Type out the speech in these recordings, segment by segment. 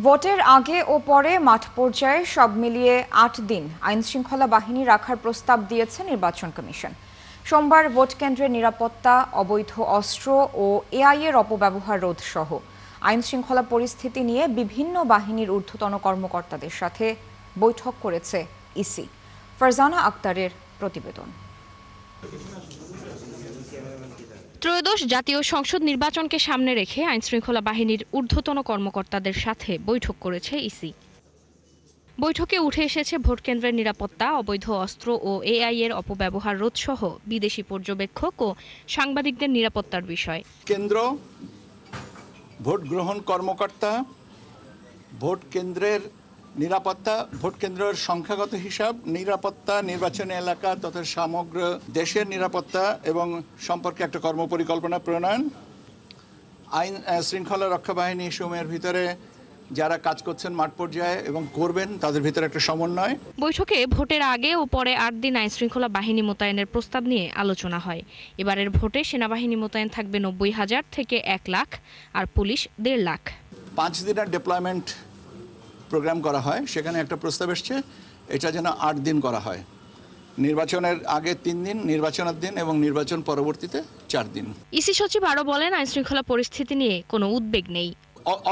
ভোটের আগে ও পরে মাঠ পর্যায়ে সব মিলিয়ে ৮ দিন আইনশৃঙ্খলা বাহিনী রাখার প্রস্তাব দিয়েছে নির্বাচন কমিশন। সোমবার ভোট কেন্দ্রের নিরাপত্তা, অবৈধ অস্ত্র ও এআই এর অপব্যবহার রোধ সহ আইনশৃঙ্খলা পরিস্থিতি নিয়ে বিভিন্ন বাহিনীর ঊর্ধ্বতন কর্মকর্তাদের সাথে বৈঠক করেছে ইসি। ফারজানা আক্তারের প্রতিবেদন। ত্রয়োদশ জাতীয় সংসদ নির্বাচনকে সামনে রেখে আইনশৃঙ্খলা বাহিনীর ঊর্ধ্বতন কর্মকর্তাদের সাথে বৈঠক করেছে ইসি। বৈঠকে উঠে এসেছে ভোট কেন্দ্রের নিরাপত্তা, অবৈধ অস্ত্র ও এআই এর অপব্যবহার রোধ সহ বিদেশি পর্যবেক্ষক ও সাংবাদিকদের নিরাপত্তার বিষয়। কেন্দ্র, ভোট গ্রহণ কর্মকর্তা, ভোট কেন্দ্রের নিরাপত্তা, ভোট কেন্দ্রের সংখ্যাগত হিসাব, নিরাপত্তা, নির্বাচনী এলাকা তথা সমগ্র দেশের নিরাপত্তা এবং সম্পর্কে একটা কর্মপরিকল্পনা প্রণয়ন, আইন শৃঙ্খলা রক্ষা বাহিনী সমূহের ভিতরে যারা কাজ করছেন মাঠ পর্যায়ে এবং করবেন তাদের ভিতরে একটা সমন্বয়। বৈঠকে ভোটের আগে ও পরে ৮ দিন আইনশৃঙ্খলা বাহিনী মোতায়েনের প্রস্তাব নিয়ে আলোচনা হয়। এবারের ভোটে সেনাবাহিনী মোতায়েন থাকবে ৯০,০০০ থেকে ১ লাখ আর পুলিশ ১.৫ লাখ। ৫ দিনের ডিপ্লয়মেন্ট প্রোগ্রাম করা হয়, সেখানে একটা প্রস্তাব এসছে এটা যেন ৮ দিন করা হয়। নির্বাচনের আগে ৩ দিন, নির্বাচনের দিন এবং নির্বাচন পরবর্তীতে ৪ দিন। ইসি সচিব আরও বলেন, আইনশৃঙ্খলা পরিস্থিতি নিয়ে কোনো উদ্বেগ নেই।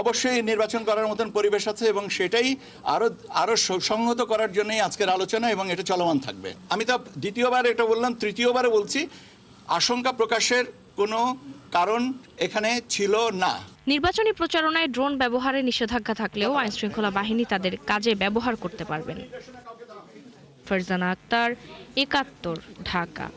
অবশ্যই নির্বাচন করার মতন পরিবেশ আছে এবং সেটাই আরো সংহত করার জন্যই আজকের আলোচনা এবং এটা চলমান থাকবে। আমি তো দ্বিতীয়বার এটা বললাম, তৃতীয়বারে বলছি, আশঙ্কা প্রকাশের কোনো কারণ এখানে ছিল না। নির্বাচনী প্রচারণায় ড্রোন ব্যবহারে নিষেধাজ্ঞা থাকলেও আইনশৃঙ্খলা বাহিনী তাদের কাজে ব্যবহার করতে পারবেন। ফারজানা আক্তার, ৭১, ঢাকা।